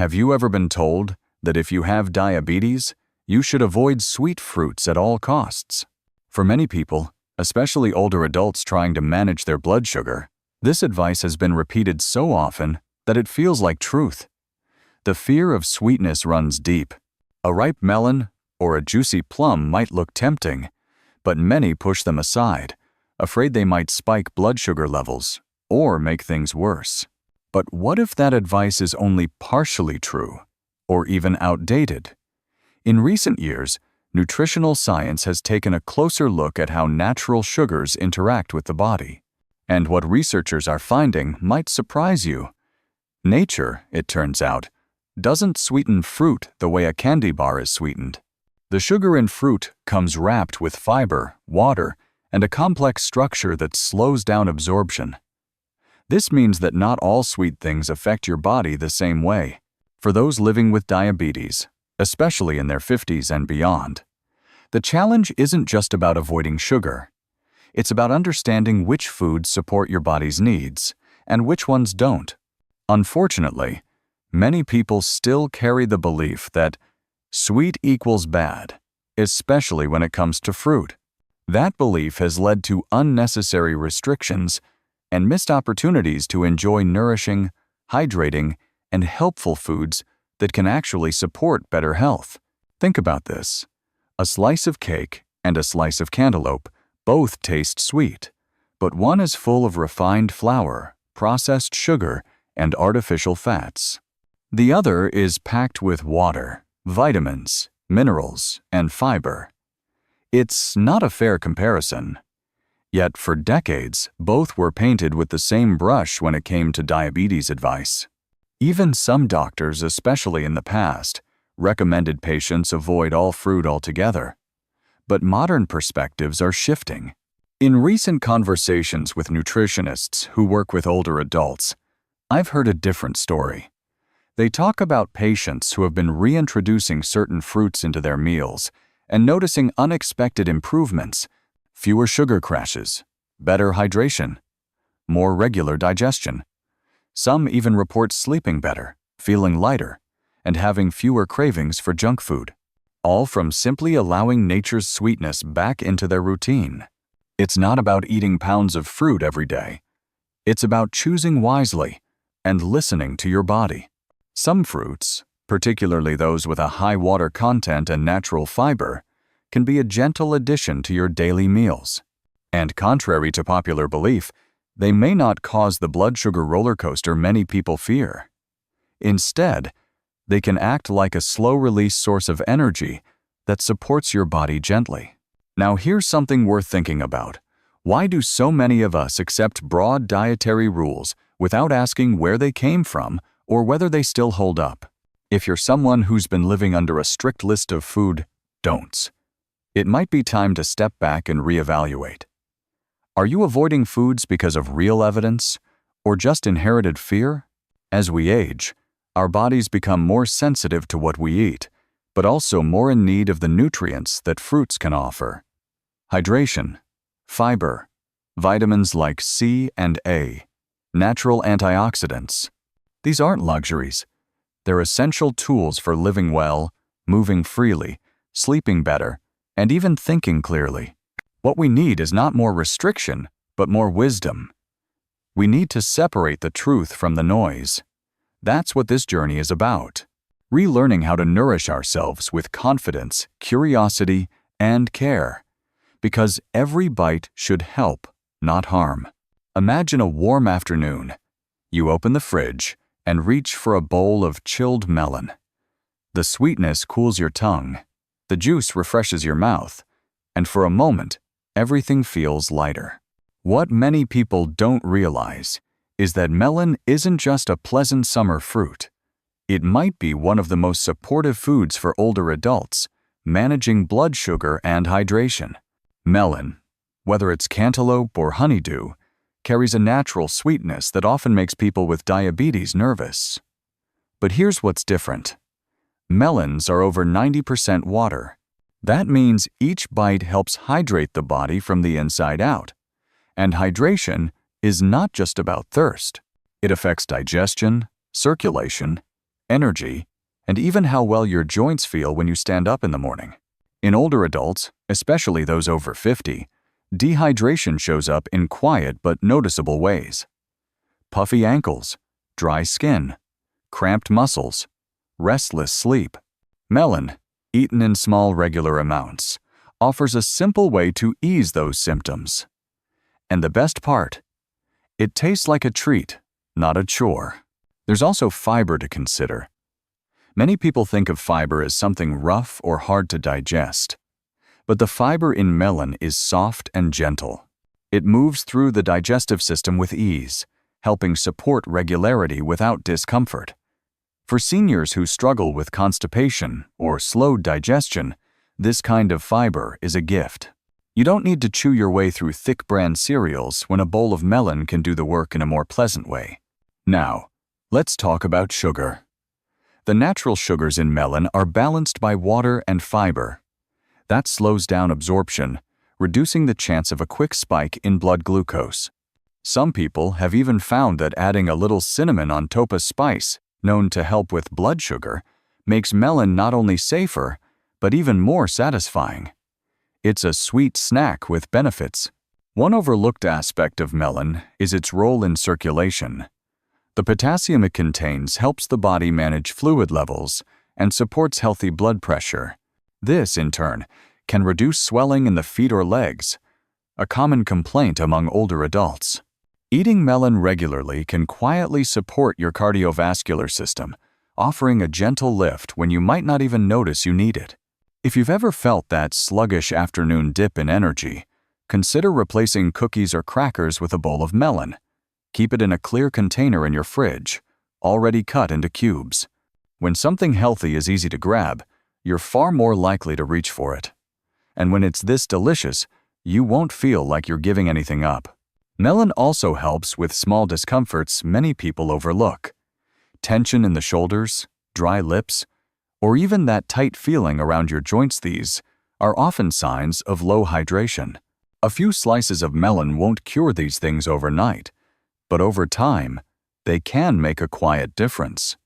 Have you ever been told that if you have diabetes, you should avoid sweet fruits at all costs? For many people, especially older adults trying to manage their blood sugar, this advice has been repeated so often that it feels like truth. The fear of sweetness runs deep. A ripe melon or a juicy plum might look tempting, but many push them aside, afraid they might spike blood sugar levels or make things worse. But what if that advice is only partially true, or even outdated? In recent years, nutritional science has taken a closer look at how natural sugars interact with the body. And what researchers are finding might surprise you. Nature, it turns out, doesn't sweeten fruit the way a candy bar is sweetened. The sugar in fruit comes wrapped with fiber, water, and a complex structure that slows down absorption. This means that not all sweet things affect your body the same way. For those living with diabetes, especially in their 50s and beyond, the challenge isn't just about avoiding sugar. It's about understanding which foods support your body's needs and which ones don't. Unfortunately, many people still carry the belief that sweet equals bad, especially when it comes to fruit. That belief has led to unnecessary restrictions and missed opportunities to enjoy nourishing, hydrating, and helpful foods that can actually support better health. Think about this. A slice of cake and a slice of cantaloupe both taste sweet, but one is full of refined flour, processed sugar, and artificial fats. The other is packed with water, vitamins, minerals, and fiber. It's not a fair comparison. Yet for decades, both were painted with the same brush when it came to diabetes advice. Even some doctors, especially in the past, recommended patients avoid all fruit altogether. But modern perspectives are shifting. In recent conversations with nutritionists who work with older adults, I've heard a different story. They talk about patients who have been reintroducing certain fruits into their meals and noticing unexpected improvements: fewer sugar crashes, better hydration, more regular digestion. Some even report sleeping better, feeling lighter, and having fewer cravings for junk food, all from simply allowing nature's sweetness back into their routine. It's not about eating pounds of fruit every day. It's about choosing wisely and listening to your body. Some fruits, particularly those with a high water content and natural fiber, can be a gentle addition to your daily meals. And contrary to popular belief, they may not cause the blood sugar roller coaster many people fear. Instead, they can act like a slow-release source of energy that supports your body gently. Now here's something worth thinking about. Why do so many of us accept broad dietary rules without asking where they came from or whether they still hold up? If you're someone who's been living under a strict list of food don'ts, it might be time to step back and reevaluate. Are you avoiding foods because of real evidence or just inherited fear? As we age, our bodies become more sensitive to what we eat, but also more in need of the nutrients that fruits can offer. Hydration, fiber, vitamins like C and A, natural antioxidants. These aren't luxuries. They're essential tools for living well, moving freely, sleeping better, and even thinking clearly. What we need is not more restriction, but more wisdom. We need to separate the truth from the noise. That's what this journey is about. Relearning how to nourish ourselves with confidence, curiosity, and care. Because every bite should help, not harm. Imagine a warm afternoon. You open the fridge and reach for a bowl of chilled melon. The sweetness cools your tongue, the juice refreshes your mouth, and for a moment, everything feels lighter. What many people don't realize is that melon isn't just a pleasant summer fruit. It might be one of the most supportive foods for older adults, managing blood sugar and hydration. Melon, whether it's cantaloupe or honeydew, carries a natural sweetness that often makes people with diabetes nervous. But here's what's different. Melons are over 90% water. That means each bite helps hydrate the body from the inside out. And hydration is not just about thirst. It affects digestion, circulation, energy, and even how well your joints feel when you stand up in the morning. In older adults, especially those over 50, dehydration shows up in quiet but noticeable ways. Puffy ankles, dry skin, cramped muscles, restless sleep. Melon, eaten in small regular amounts, offers a simple way to ease those symptoms. And the best part, it tastes like a treat, not a chore. There's also fiber to consider. Many people think of fiber as something rough or hard to digest. But the fiber in melon is soft and gentle. It moves through the digestive system with ease, helping support regularity without discomfort. For seniors who struggle with constipation or slowed digestion, this kind of fiber is a gift. You don't need to chew your way through thick bran cereals when a bowl of melon can do the work in a more pleasant way. Now, let's talk about sugar. The natural sugars in melon are balanced by water and fiber. That slows down absorption, reducing the chance of a quick spike in blood glucose. Some people have even found that adding a little cinnamon on top of spice, known to help with blood sugar, makes melon not only safer, but even more satisfying. It's a sweet snack with benefits. One overlooked aspect of melon is its role in circulation. The potassium it contains helps the body manage fluid levels and supports healthy blood pressure. This, in turn, can reduce swelling in the feet or legs, a common complaint among older adults. Eating melon regularly can quietly support your cardiovascular system, offering a gentle lift when you might not even notice you need it. If you've ever felt that sluggish afternoon dip in energy, consider replacing cookies or crackers with a bowl of melon. Keep it in a clear container in your fridge, already cut into cubes. When something healthy is easy to grab, you're far more likely to reach for it. And when it's this delicious, you won't feel like you're giving anything up. Melon also helps with small discomforts many people overlook. Tension in the shoulders, dry lips, or even that tight feeling around your joints. These are often signs of low hydration. A few slices of melon won't cure these things overnight, but over time, they can make a quiet difference.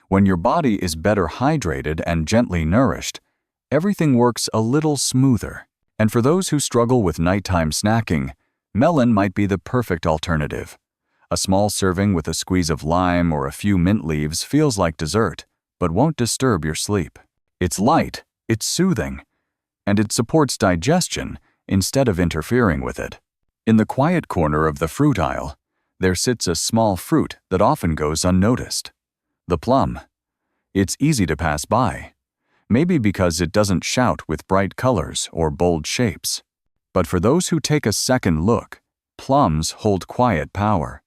When your body is better hydrated and gently nourished, everything works a little smoother. And for those who struggle with nighttime snacking, melon might be the perfect alternative. A small serving with a squeeze of lime or a few mint leaves feels like dessert, but won't disturb your sleep. It's light, it's soothing, and it supports digestion instead of interfering with it. In the quiet corner of the fruit aisle, there sits a small fruit that often goes unnoticed. The plum. It's easy to pass by, maybe because it doesn't shout with bright colors or bold shapes. But for those who take a second look, plums hold quiet power,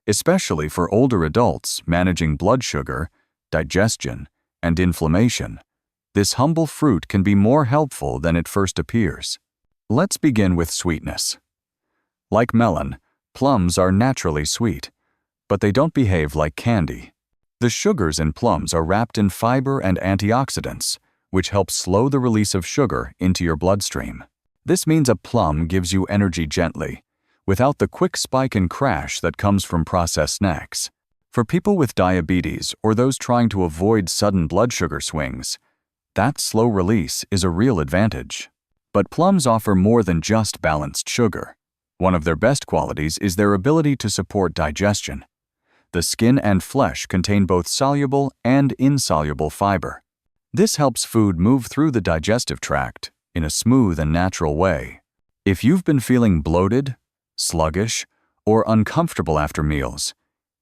especially for older adults managing blood sugar, digestion, and inflammation. This humble fruit can be more helpful than it first appears. Let's begin with sweetness. Like melon, plums are naturally sweet, but they don't behave like candy. The sugars in plums are wrapped in fiber and antioxidants, which help slow the release of sugar into your bloodstream. This means a plum gives you energy gently, without the quick spike and crash that comes from processed snacks. For people with diabetes or those trying to avoid sudden blood sugar swings, that slow release is a real advantage. But plums offer more than just balanced sugar. One of their best qualities is their ability to support digestion. The skin and flesh contain both soluble and insoluble fiber. This helps food move through the digestive tract in a smooth and natural way. If you've been feeling bloated, sluggish, or uncomfortable after meals,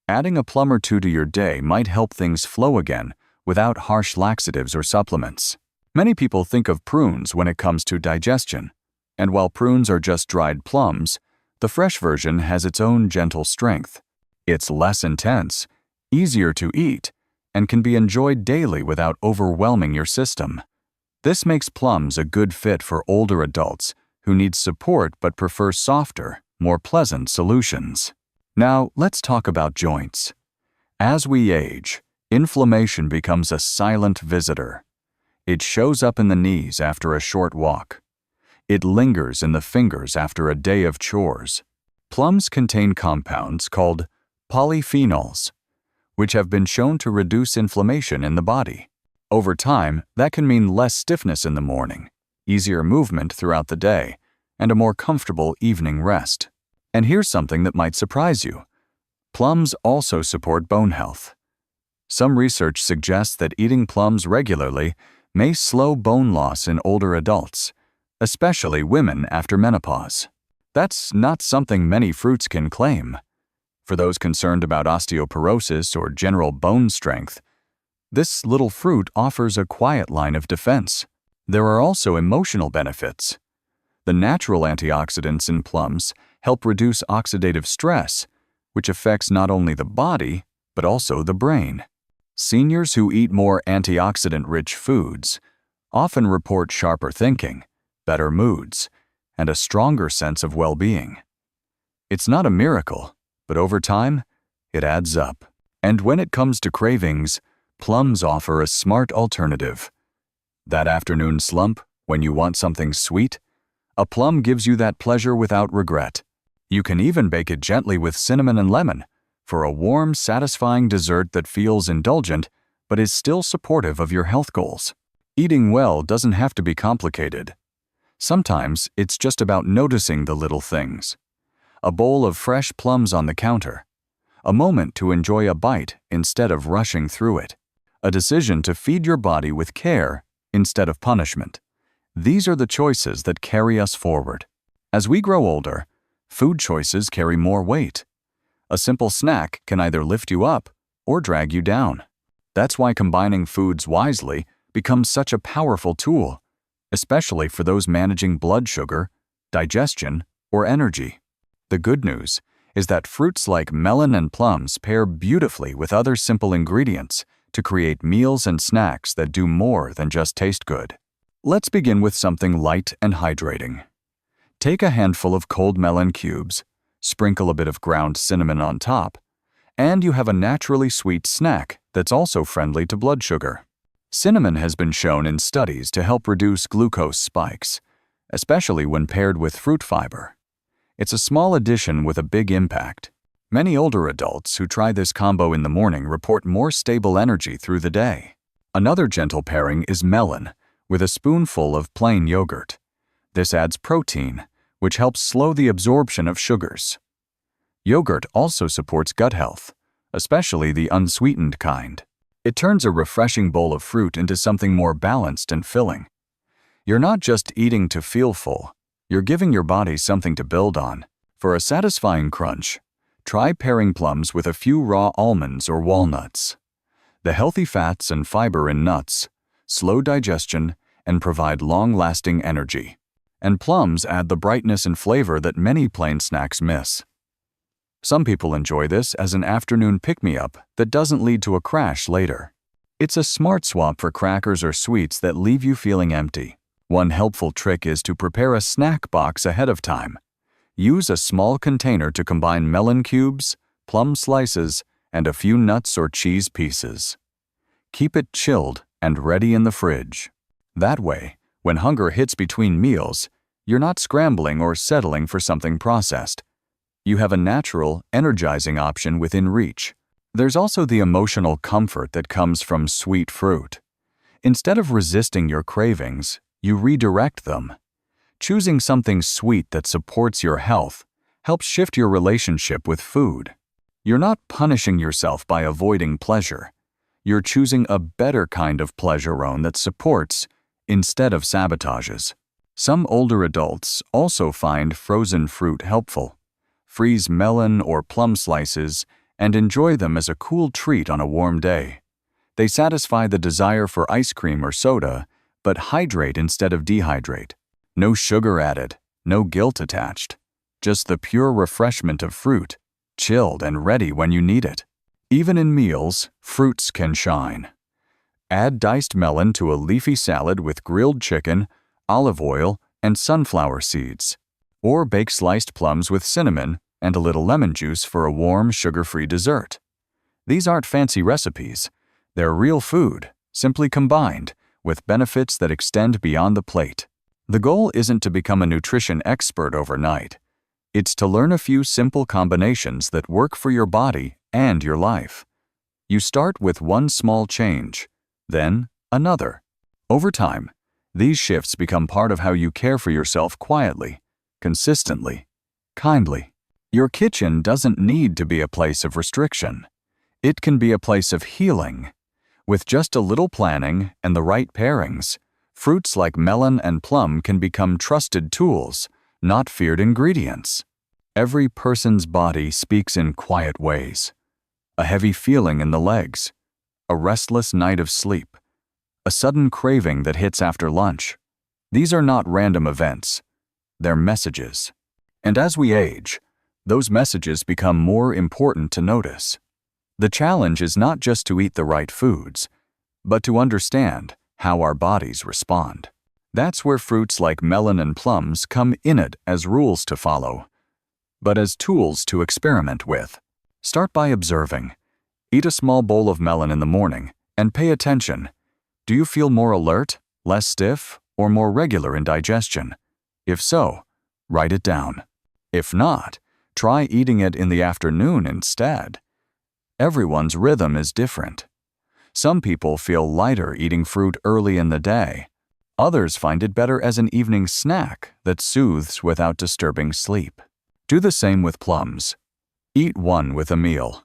adding a plum or two to your day might help things flow again without harsh laxatives or supplements. Many people think of prunes when it comes to digestion, and while prunes are just dried plums, the fresh version has its own gentle strength. It's less intense, easier to eat, and can be enjoyed daily without overwhelming your system. This makes plums a good fit for older adults who need support but prefer softer, more pleasant solutions. Now, let's talk about joints. As we age, inflammation becomes a silent visitor. It shows up in the knees after a short walk. It lingers in the fingers after a day of chores. Plums contain compounds called polyphenols, which have been shown to reduce inflammation in the body. Over time, that can mean less stiffness in the morning, easier movement throughout the day, and a more comfortable evening rest. And here's something that might surprise you. Plums also support bone health. Some research suggests that eating plums regularly may slow bone loss in older adults, especially women after menopause. That's not something many fruits can claim. For those concerned about osteoporosis or general bone strength, this little fruit offers a quiet line of defense. There are also emotional benefits. The natural antioxidants in plums help reduce oxidative stress, which affects not only the body, but also the brain. Seniors who eat more antioxidant-rich foods often report sharper thinking, better moods, and a stronger sense of well-being. It's not a miracle, but over time, it adds up. And when it comes to cravings, plums offer a smart alternative. That afternoon slump, when you want something sweet, a plum gives you that pleasure without regret. You can even bake it gently with cinnamon and lemon for a warm, satisfying dessert that feels indulgent but is still supportive of your health goals. Eating well doesn't have to be complicated. Sometimes it's just about noticing the little things. A bowl of fresh plums on the counter, a moment to enjoy a bite instead of rushing through it, a decision to feed your body with care instead of punishment. These are the choices that carry us forward. As we grow older, food choices carry more weight. A simple snack can either lift you up or drag you down. That's why combining foods wisely becomes such a powerful tool, especially for those managing blood sugar, digestion, or energy. The good news is that fruits like melon and plums pair beautifully with other simple ingredients to create meals and snacks that do more than just taste good. Let's begin with something light and hydrating. Take a handful of cold melon cubes, sprinkle a bit of ground cinnamon on top, and you have a naturally sweet snack that's also friendly to blood sugar. Cinnamon has been shown in studies to help reduce glucose spikes, especially when paired with fruit fiber. It's a small addition with a big impact. Many older adults who try this combo in the morning report more stable energy through the day. Another gentle pairing is melon, with a spoonful of plain yogurt. This adds protein, which helps slow the absorption of sugars. Yogurt also supports gut health, especially the unsweetened kind. It turns a refreshing bowl of fruit into something more balanced and filling. You're not just eating to feel full, you're giving your body something to build on. For a satisfying crunch, try pairing plums with a few raw almonds or walnuts. The healthy fats and fiber in nuts slow digestion and provide long-lasting energy. And plums add the brightness and flavor that many plain snacks miss. Some people enjoy this as an afternoon pick-me-up that doesn't lead to a crash later. It's a smart swap for crackers or sweets that leave you feeling empty. One helpful trick is to prepare a snack box ahead of time. Use a small container to combine melon cubes, plum slices, and a few nuts or cheese pieces. Keep it chilled and ready in the fridge. That way, when hunger hits between meals, you're not scrambling or settling for something processed. You have a natural, energizing option within reach. There's also the emotional comfort that comes from sweet fruit. Instead of resisting your cravings, you redirect them. Choosing something sweet that supports your health helps shift your relationship with food. You're not punishing yourself by avoiding pleasure. You're choosing a better kind of pleasurone that supports instead of sabotages. Some older adults also find frozen fruit helpful. Freeze melon or plum slices and enjoy them as a cool treat on a warm day. They satisfy the desire for ice cream or soda, but hydrate instead of dehydrate. No sugar added, no guilt attached. Just the pure refreshment of fruit, chilled and ready when you need it. Even in meals, fruits can shine. Add diced melon to a leafy salad with grilled chicken, olive oil, and sunflower seeds. Or bake sliced plums with cinnamon and a little lemon juice for a warm, sugar-free dessert. These aren't fancy recipes. They're real food, simply combined, with benefits that extend beyond the plate. The goal isn't to become a nutrition expert overnight. It's to learn a few simple combinations that work for your body and your life. You start with one small change, then another. Over time, these shifts become part of how you care for yourself quietly, consistently, kindly. Your kitchen doesn't need to be a place of restriction. It can be a place of healing. With just a little planning and the right pairings, fruits like melon and plum can become trusted tools, not feared ingredients. Every person's body speaks in quiet ways. A heavy feeling in the legs, a restless night of sleep, a sudden craving that hits after lunch. These are not random events. They're messages. And as we age, those messages become more important to notice. The challenge is not just to eat the right foods, but to understand how our bodies respond. That's where fruits like melon and plums come in it as rules to follow, but as tools to experiment with. Start by observing. Eat a small bowl of melon in the morning and pay attention. Do you feel more alert, less stiff, or more regular in digestion? If so, write it down. If not, try eating it in the afternoon instead. Everyone's rhythm is different. Some people feel lighter eating fruit early in the day. Others find it better as an evening snack that soothes without disturbing sleep. Do the same with plums. Eat one with a meal.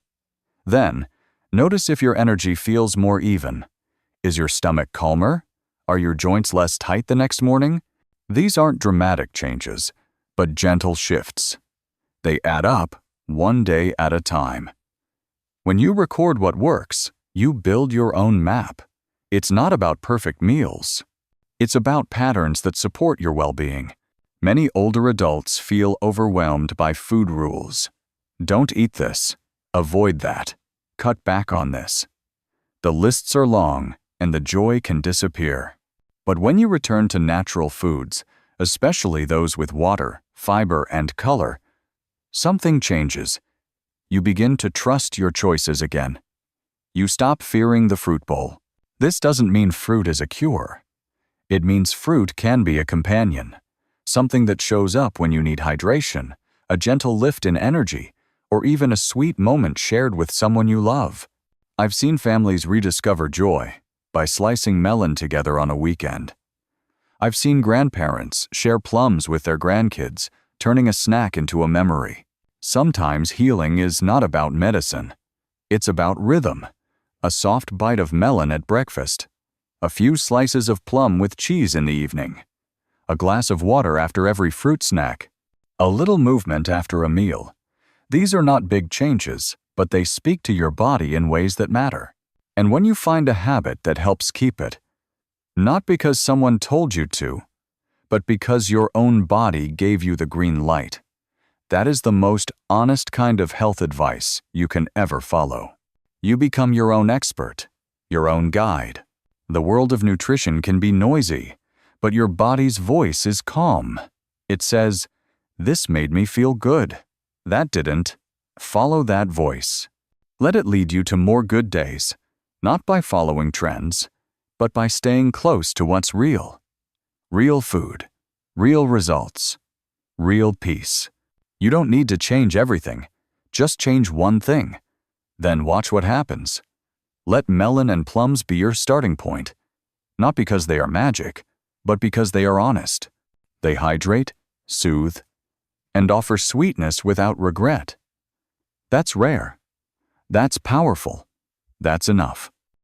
Then, notice if your energy feels more even. Is your stomach calmer? Are your joints less tight the next morning? These aren't dramatic changes, but gentle shifts. They add up, one day at a time. When you record what works, you build your own map. It's not about perfect meals. It's about patterns that support your well-being. Many older adults feel overwhelmed by food rules. Don't eat this. Avoid that. Cut back on this. The lists are long, and the joy can disappear. But when you return to natural foods, especially those with water, fiber, and color, something changes. You begin to trust your choices again. You stop fearing the fruit bowl. This doesn't mean fruit is a cure. It means fruit can be a companion, something that shows up when you need hydration, a gentle lift in energy, or even a sweet moment shared with someone you love. I've seen families rediscover joy by slicing melon together on a weekend. I've seen grandparents share plums with their grandkids, turning a snack into a memory. Sometimes healing is not about medicine. It's about rhythm. A soft bite of melon at breakfast. A few slices of plum with cheese in the evening. A glass of water after every fruit snack. A little movement after a meal. These are not big changes, but they speak to your body in ways that matter. And when you find a habit that helps keep it, not because someone told you to, but because your own body gave you the green light, that is the most honest kind of health advice you can ever follow. You become your own expert, your own guide. The world of nutrition can be noisy, but your body's voice is calm. It says, "This made me feel good. That didn't." Follow that voice. Let it lead you to more good days, not by following trends, but by staying close to what's real. Real food, real results, real peace. You don't need to change everything. Just change one thing. Then watch what happens. Let melon and plums be your starting point. Not because they are magic, but because they are honest. They hydrate, soothe, and offer sweetness without regret. That's rare. That's powerful. That's enough.